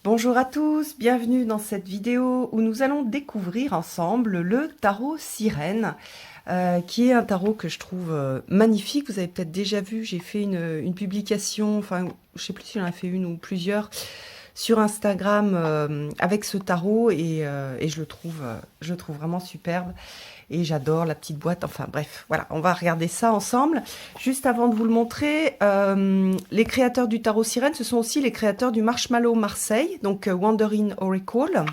Bonjour à tous, bienvenue dans cette vidéo où nous allons découvrir ensemble le tarot Sirène, qui est un tarot que je trouve magnifique. Vous avez peut-être déjà vu, j'ai fait une publication, enfin je sais plus si j'en ai fait une ou plusieurs, sur Instagram avec ce tarot et je le trouve vraiment superbe. Et j'adore la petite boîte. Enfin bref, voilà, on va regarder ça ensemble. Juste avant de vous le montrer, les créateurs du tarot Sirène, ce sont aussi les créateurs du Marshmallow Marseille, donc Wandering Oracle,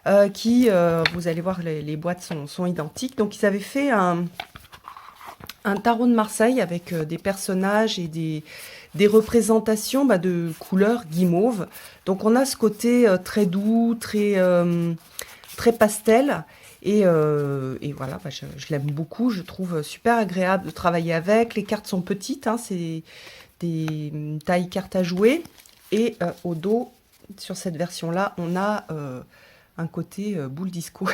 vous allez voir, les boîtes sont identiques. Donc ils avaient fait un tarot de Marseille avec des personnages et des représentations de couleurs guimauve. Donc on a ce côté très doux, très pastel. Et voilà, je l'aime beaucoup, je trouve super agréable de travailler avec. Les cartes sont petites, hein, c'est des tailles cartes à jouer. Et au dos, sur cette version-là, on a un côté boule disco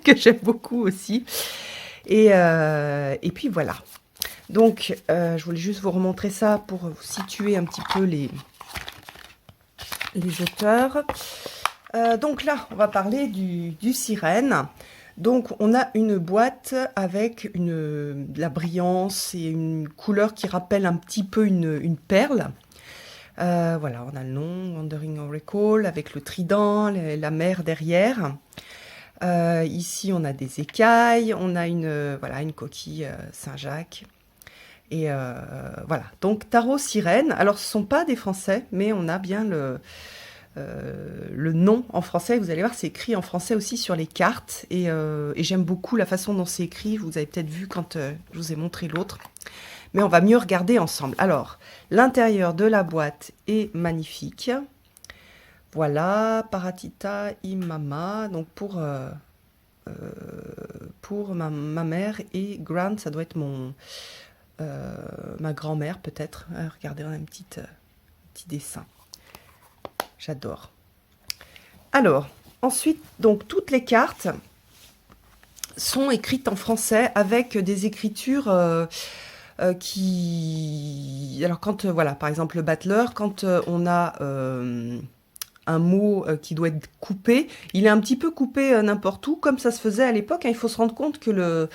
que j'aime beaucoup aussi. Et puis voilà. Donc, je voulais juste vous remontrer ça pour vous situer un petit peu les auteurs. Donc là, on va parler du Sirène. Donc, on a une boîte avec de la brillance et une couleur qui rappelle un petit peu une perle. Voilà, on a le nom, Wandering Oracle, avec le trident, la mer derrière. Ici, on a des écailles, on a une coquille Saint-Jacques. Et voilà, donc tarot Sirène. Alors, ce ne sont pas des Français, mais on a bien le nom en français. Vous allez voir, c'est écrit en français aussi sur les cartes. Et j'aime beaucoup la façon dont c'est écrit. Vous avez peut-être vu quand je vous ai montré l'autre. Mais on va mieux regarder ensemble. Alors, l'intérieur de la boîte est magnifique. Voilà, Paratita Imama. Donc, pour ma mère, et Grant, ça doit être ma grand-mère peut-être. Regardez, on a un petit dessin. J'adore. Alors, ensuite, donc toutes les cartes sont écrites en français avec des écritures qui... Alors quand, voilà, par exemple le battleur, quand on a un mot qui doit être coupé, il est un petit peu coupé n'importe où, comme ça se faisait à l'époque. Hein. Il faut se rendre compte que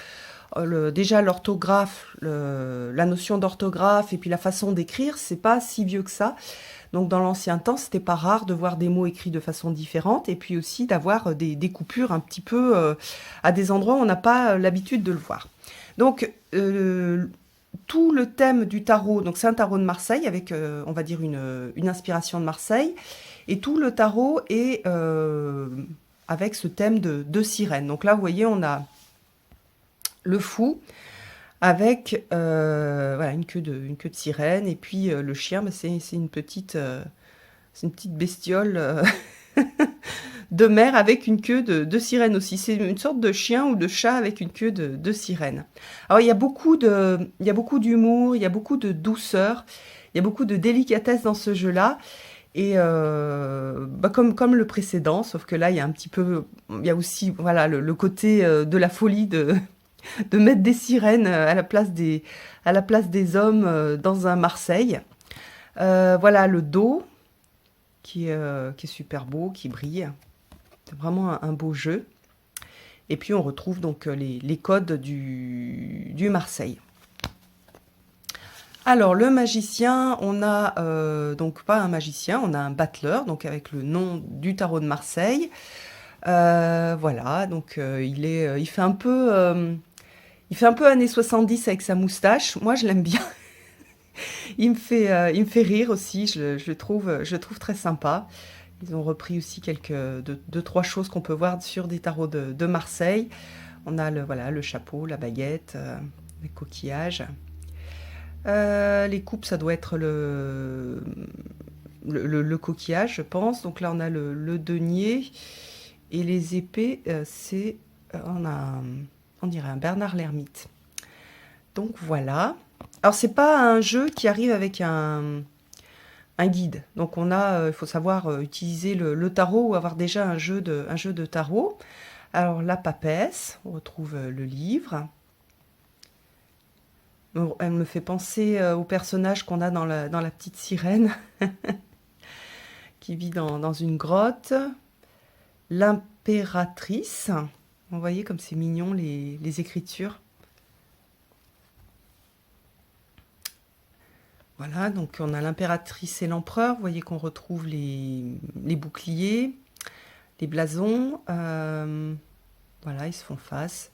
déjà l'orthographe, la notion d'orthographe et puis la façon d'écrire, c'est pas si vieux que ça. Donc dans l'ancien temps, c'était pas rare de voir des mots écrits de façon différente et puis aussi d'avoir des coupures un petit peu à des endroits où on n'a pas l'habitude de le voir. Donc tout le thème du tarot, donc c'est un tarot de Marseille avec, on va dire, une inspiration de Marseille, et tout le tarot est avec ce thème de sirène. Donc là, vous voyez, on a le fou, avec voilà, une queue de sirène, et puis le chien, c'est une petite bestiole de mer avec une queue de sirène aussi. C'est une sorte de chien ou de chat avec une queue de sirène. Alors il y a beaucoup d'humour, il y a beaucoup de douceur, il y a beaucoup de délicatesse dans ce jeu-là. Et comme le précédent, sauf que là, il y a un petit peu, il y a aussi voilà, le côté de la folie de mettre des sirènes à la place des hommes dans un Marseille. Voilà le dos qui est super beau, qui brille. C'est vraiment un beau jeu. Et puis on retrouve donc les codes du Marseille. Alors le magicien, on a donc pas un magicien, on a un battleur, donc avec le nom du tarot de Marseille. Voilà, donc il fait un peu... il fait un peu années 70 avec sa moustache. Moi, je l'aime bien. Il me fait rire aussi. Je le trouve très sympa. Ils ont repris aussi deux, trois choses qu'on peut voir sur des tarots de Marseille. On a voilà, le chapeau, la baguette, les coquillages. Les coupes, ça doit être le coquillage, je pense. Donc là, on a le denier. Et les épées, on dirait un Bernard l'Ermite. Donc voilà. Alors c'est pas un jeu qui arrive avec un guide. Donc il faut savoir utiliser le tarot ou avoir déjà un jeu de tarot. Alors la papesse, on retrouve le livre. Elle me fait penser au personnage qu'on a dans la petite sirène, qui vit dans une grotte. L'impératrice. Vous voyez comme c'est mignon les écritures. Voilà, donc on a l'impératrice et l'empereur. Vous voyez qu'on retrouve les boucliers, les blasons. Voilà, ils se font face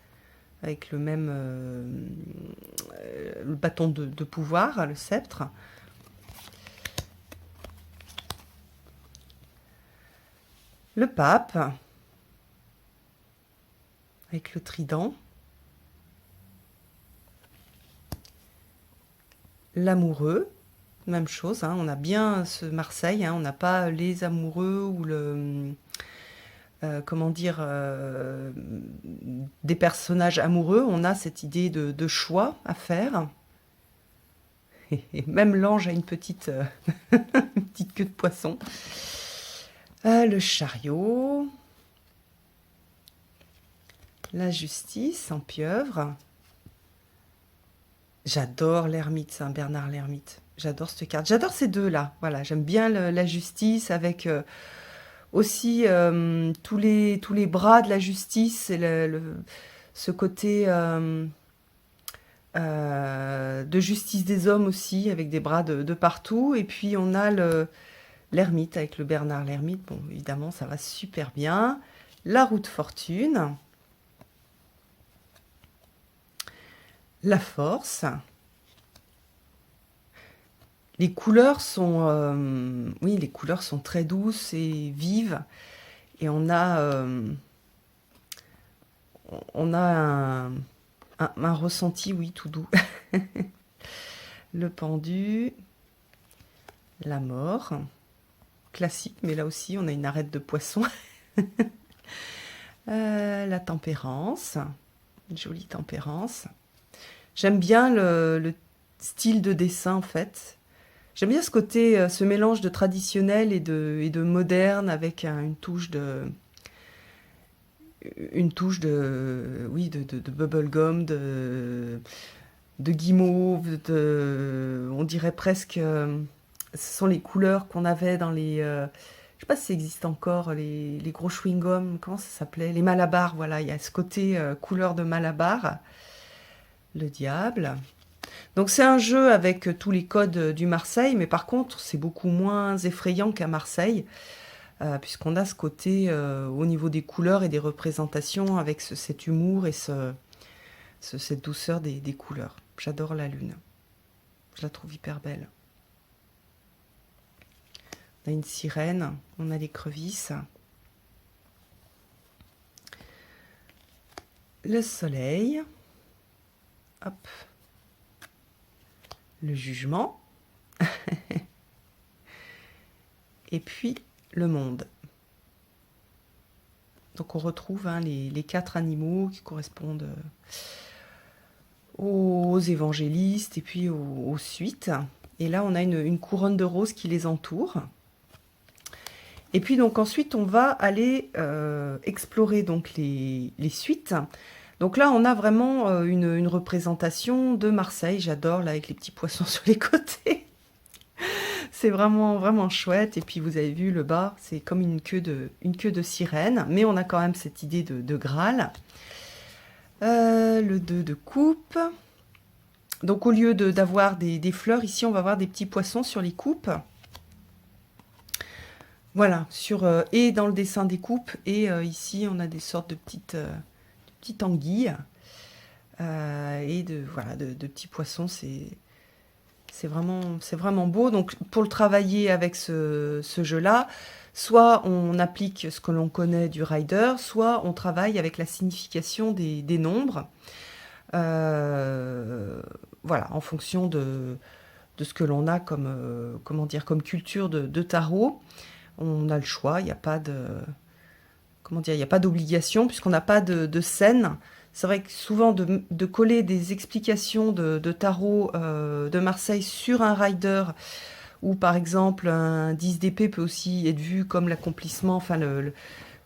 avec le même le bâton de pouvoir, le sceptre. Le pape, avec le trident. L'amoureux, même chose, hein, on a bien ce Marseille, hein, on n'a pas les amoureux ou le... comment dire, des personnages amoureux, on a cette idée de choix à faire. Et même l'ange a une petite, une petite queue de poisson. Le chariot. La justice en pieuvre. J'adore l'ermite, Saint Bernard l'ermite. J'adore cette carte. J'adore ces deux-là. Voilà, j'aime bien la justice avec aussi tous les bras de la justice et ce côté de justice des hommes aussi, avec des bras de partout. Et puis on a l'ermite avec le Bernard l'ermite. Bon, évidemment, ça va super bien. La roue de fortune. La force. Les couleurs sont, oui, les couleurs sont très douces et vives. Et on a un ressenti, oui, tout doux. Le pendu. La mort. Classique, mais là aussi, on a une arête de poisson. La tempérance. Une jolie tempérance. J'aime bien le style de dessin, en fait. J'aime bien ce côté, ce mélange de traditionnel et de moderne avec une touche de oui, de bubblegum, de guimauve, on dirait presque, ce sont les couleurs qu'on avait dans les, je sais pas si ça existe encore, les gros chewing-gums, comment ça s'appelait? Les Malabar, voilà, il y a ce côté couleur de Malabar. Le diable. Donc c'est un jeu avec tous les codes du Marseille, mais par contre c'est beaucoup moins effrayant qu'à Marseille, puisqu'on a ce côté au niveau des couleurs et des représentations avec cet humour et cette douceur des couleurs. J'adore la lune. Je la trouve hyper belle. On a une sirène, on a l'écrevisse. Le soleil. Hop. Le jugement. Et puis le monde. Donc on retrouve hein, les 4 animaux qui correspondent aux évangélistes et puis aux suites. Et là on a une couronne de roses qui les entoure. Et puis donc ensuite on va aller explorer donc les suites. Donc là, on a vraiment une représentation de Marseille. J'adore, là, avec les petits poissons sur les côtés. C'est vraiment, vraiment chouette. Et puis, vous avez vu, le bas, c'est comme une queue de sirène. Mais on a quand même cette idée de Graal. Le 2 de coupe. Donc, au lieu d'avoir des fleurs, ici, on va avoir des petits poissons sur les coupes. Voilà, et dans le dessin des coupes. Et ici, on a des sortes de petites anguilles et de petits poissons. C'est vraiment beau. Donc pour le travailler avec ce jeu-là, soit on applique ce que l'on connaît du rider, soit on travaille avec la signification des nombres. Voilà, en fonction de ce que l'on a comme, comment dire, comme culture de tarot. On a le choix, il n'y a pas de... Comment dire, il n'y a pas d'obligation puisqu'on n'a pas de scène. C'est vrai que souvent de coller des explications de tarot de Marseille sur un rider, ou par exemple un 10 d'épée peut aussi être vu comme l'accomplissement, enfin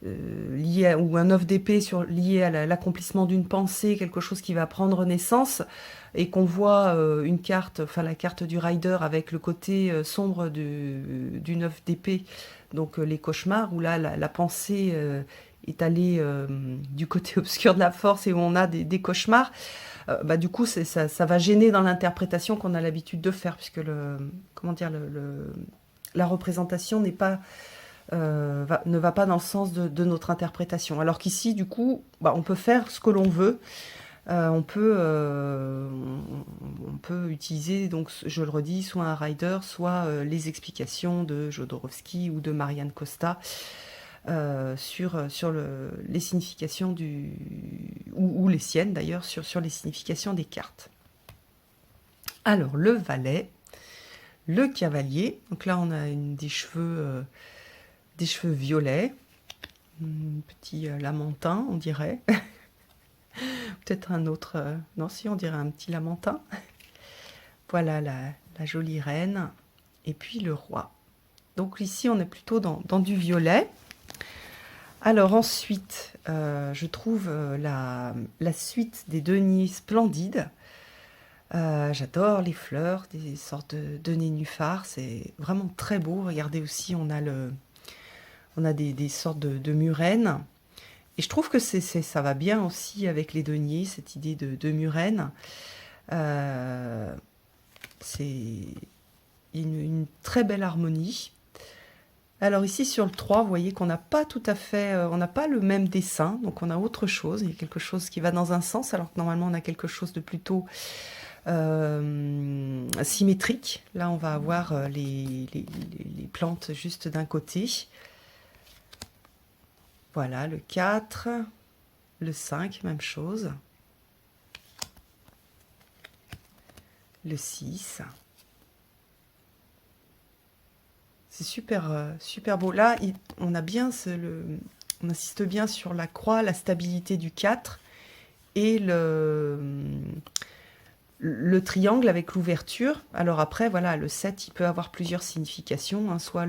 lié ou un 9 d'épée lié à l'accomplissement d'une pensée, quelque chose qui va prendre naissance, et qu'on voit une carte, enfin la carte du rider avec le côté sombre du 9 d'épée, donc les cauchemars, où là la pensée est allée du côté obscur de la force et où on a des cauchemars, bah, du coup ça va gêner dans l'interprétation qu'on a l'habitude de faire, puisque comment dire, la représentation n'est pas ne va pas dans le sens de notre interprétation. Alors qu'ici, du coup, bah, on peut faire ce que l'on veut. On peut utiliser, donc, je le redis, soit un rider, soit les explications de Jodorowsky ou de Marianne Costa sur les significations ou les siennes d'ailleurs, sur les significations des cartes. Alors, le valet, le cavalier, donc là on a des cheveux violets, petit lamentin, on dirait. Peut-être un autre... non, si, on dirait un petit lamentin. Voilà la jolie reine. Et puis le roi. Donc ici, on est plutôt dans du violet. Alors ensuite, je trouve la suite des deniers splendides. J'adore les fleurs, des sortes de nénuphars. C'est vraiment très beau. Regardez aussi, on a des sortes de murènes. Et je trouve que ça va bien aussi avec les deniers, cette idée de murène. C'est une très belle harmonie. Alors ici sur le 3, vous voyez qu'on n'a pas tout à fait, on n'a pas le même dessin, donc on a autre chose. Il y a quelque chose qui va dans un sens, alors que normalement on a quelque chose de plutôt symétrique. Là on va avoir les plantes juste d'un côté. Voilà, le 4, le 5, même chose. Le 6. C'est super, super beau. Là, on a bien on insiste bien sur la croix, la stabilité du 4 et le triangle avec l'ouverture. Alors après, voilà, le 7, il peut avoir plusieurs significations, hein, soit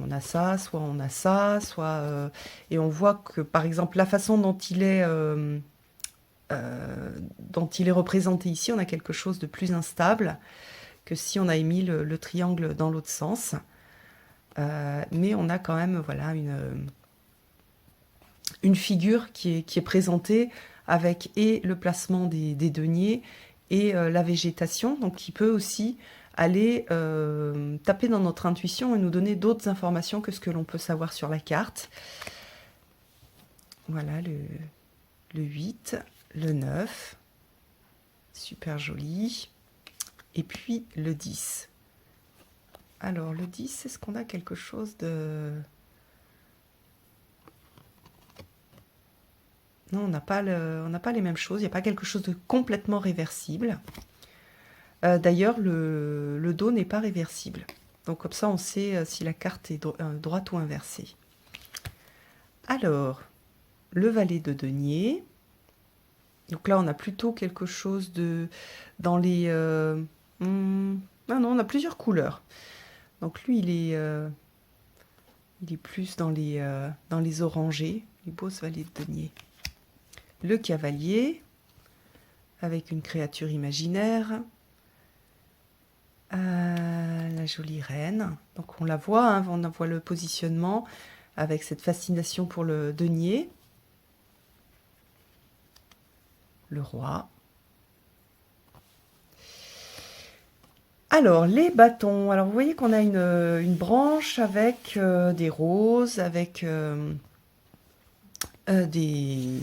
on a ça, soit on a ça, soit... et on voit que, par exemple, la façon dont il est représenté ici, on a quelque chose de plus instable que si on a mis le triangle dans l'autre sens. Mais on a quand même, voilà, une figure qui est présentée avec et le placement des deniers et la végétation, donc qui peut aussi aller taper dans notre intuition et nous donner d'autres informations que ce que l'on peut savoir sur la carte. Voilà le 8, le 9, super joli. Et puis le 10. Alors le 10, est-ce qu'on a quelque chose de... Non, on n'a pas les mêmes choses, il n'y a pas quelque chose de complètement réversible. D'ailleurs, le dos n'est pas réversible. Donc comme ça, on sait si la carte est droite ou inversée. Alors, le valet de denier. Donc là, on a plutôt quelque chose dans les... ah non, on a plusieurs couleurs. Donc lui, il est plus dans les orangés. Il est beau, ce valet de denier. Le cavalier, avec une créature imaginaire. La jolie reine. Donc on la voit, hein, on en voit le positionnement avec cette fascination pour le denier. Le roi. Alors, les bâtons. Alors, vous voyez qu'on a une branche avec des roses, avec des...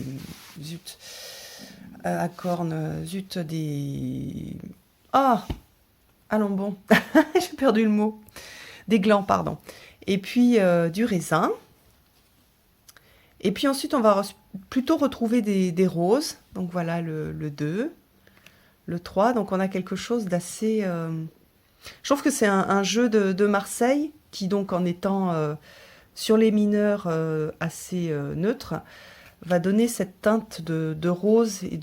Zut. À cornes. Zut, des... Ah! Allons bon. J'ai perdu le mot. Des glands, pardon. Et puis, du raisin. Et puis ensuite, on va plutôt retrouver des roses. Donc, voilà le 2. Le 3. Donc, on a quelque chose d'assez... Je trouve que c'est un jeu de Marseille qui, donc, en étant sur les mineurs assez neutre, va donner cette teinte de rose et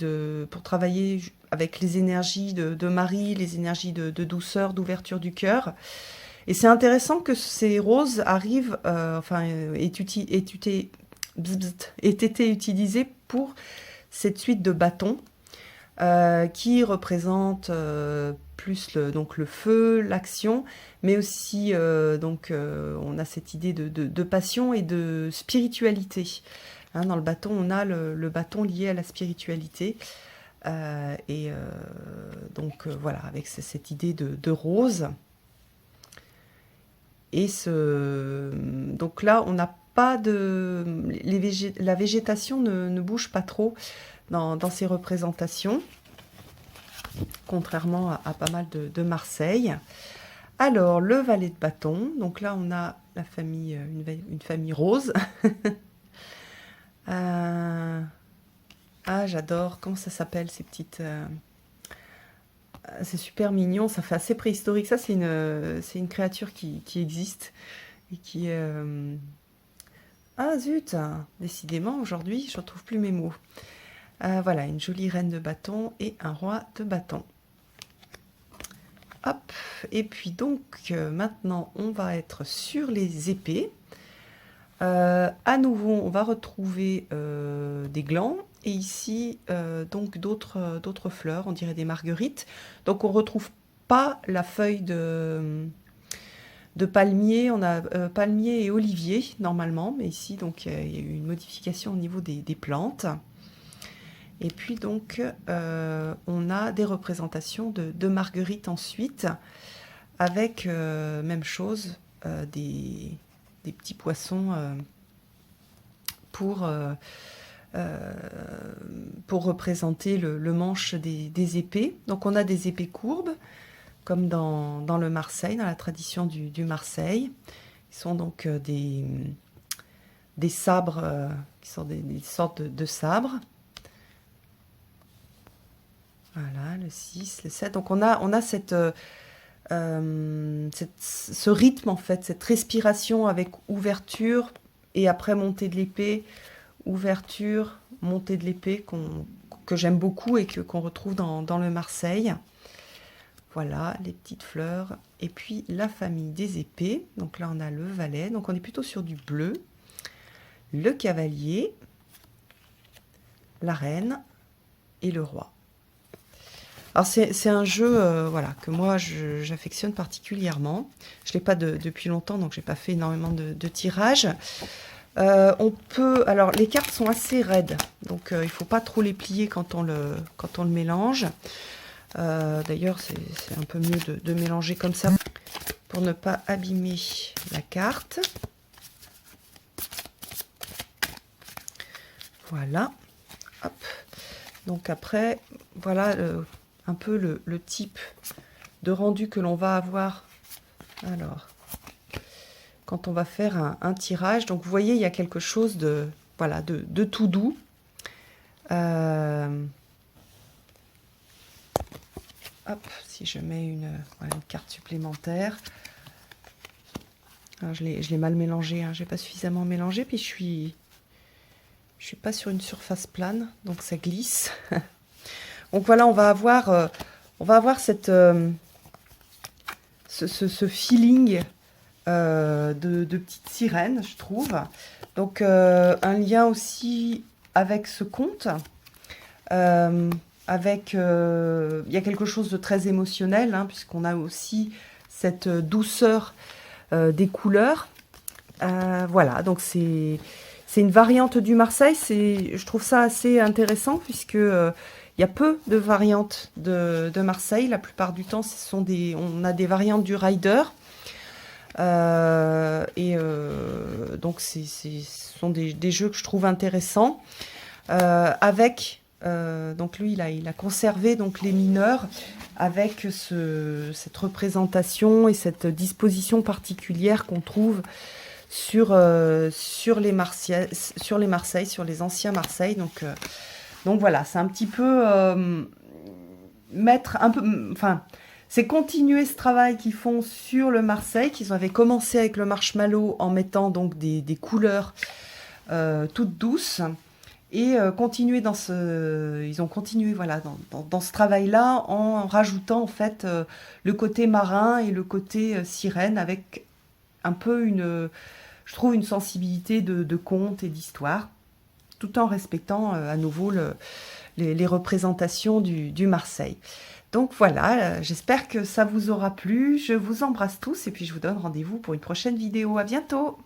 pour travailler avec les énergies de Marie, les énergies de douceur, d'ouverture du cœur. Et c'est intéressant que ces roses arrivent, enfin, aient été utilisées pour cette suite de bâtons qui représente plus donc le feu, l'action, mais aussi on a cette idée de passion et de spiritualité. Hein, dans le bâton, on a le bâton lié à la spiritualité. Voilà, avec cette idée de rose. Et donc là, on n'a pas de... la végétation ne bouge pas trop dans ces représentations, contrairement à pas mal de Marseille. Alors, le valet de bâton. Donc là, on a la famille, une famille rose. Ah, j'adore. Comment ça s'appelle, ces petites... C'est super mignon. Ça fait assez préhistorique. Ça, c'est une créature qui existe. Et qui... Ah, zut. Décidément, aujourd'hui, je ne retrouve plus mes mots. Voilà, une jolie reine de bâton et un roi de bâton. Hop. Et puis donc, maintenant, on va être sur les épées. À nouveau, on va retrouver des glands. Et ici, donc d'autres fleurs, on dirait des marguerites. Donc on ne retrouve pas la feuille de palmier. On a palmier et olivier, normalement. Mais ici, donc, il y a eu une modification au niveau des plantes. Et puis donc, on a des représentations de marguerites ensuite, avec, même chose, des petits poissons pour représenter le manche des épées. Donc on a des épées courbes, comme dans le Marseille, dans la tradition du Marseille. Ils sont donc des sabres, qui sont des sortes de sabres. Voilà, le 6, le 7. Donc on a ce rythme, en fait, cette respiration avec ouverture et après montée de l'épée, ouverture, montée de l'épée, que j'aime beaucoup et qu'on retrouve dans le Marseille. Voilà, les petites fleurs. Et puis la famille des épées. Donc là, on a le valet. Donc on est plutôt sur du bleu. Le cavalier, la reine et le roi. Alors c'est un jeu voilà, que moi j'affectionne particulièrement. Je ne l'ai pas depuis longtemps, donc je n'ai pas fait énormément de tirages. Alors les cartes sont assez raides, donc il ne faut pas trop les plier quand on le mélange. D'ailleurs, c'est un peu mieux de mélanger comme ça pour ne pas abîmer la carte. Voilà. Hop. Donc après, voilà un peu le type de rendu que l'on va avoir. Alors, quand on va faire un tirage, donc vous voyez, il y a quelque chose de tout doux. Hop, si je mets une carte supplémentaire. Alors, je l'ai mal mélangé, hein, je n'ai pas suffisamment mélangé, puis je suis pas sur une surface plane, donc ça glisse. Donc voilà, on va avoir cette ce feeling de petite sirène, je trouve. Donc un lien aussi avec ce conte. Il y a quelque chose de très émotionnel, hein, puisqu'on a aussi cette douceur des couleurs. Voilà, donc c'est une variante du Marseille. Je trouve ça assez intéressant, puisque il y a peu de variantes de Marseille. La plupart du temps, on a des variantes du Rider. Donc ce sont des jeux que je trouve intéressants. Donc lui, il a conservé donc les mineurs avec cette représentation et cette disposition particulière qu'on trouve sur les Marseille, sur les anciens Marseille. Donc voilà, c'est un petit peu c'est continuer ce travail qu'ils font sur le Marseille, qu'ils avaient commencé avec le marshmallow en mettant donc des couleurs toutes douces. et continuer ils ont continué voilà, dans ce travail-là en rajoutant en fait le côté marin et le côté sirène avec un peu je trouve une sensibilité de conte et d'histoire, tout en respectant à nouveau les représentations du Marseille. Donc voilà, j'espère que ça vous aura plu. Je vous embrasse tous et puis je vous donne rendez-vous pour une prochaine vidéo. À bientôt!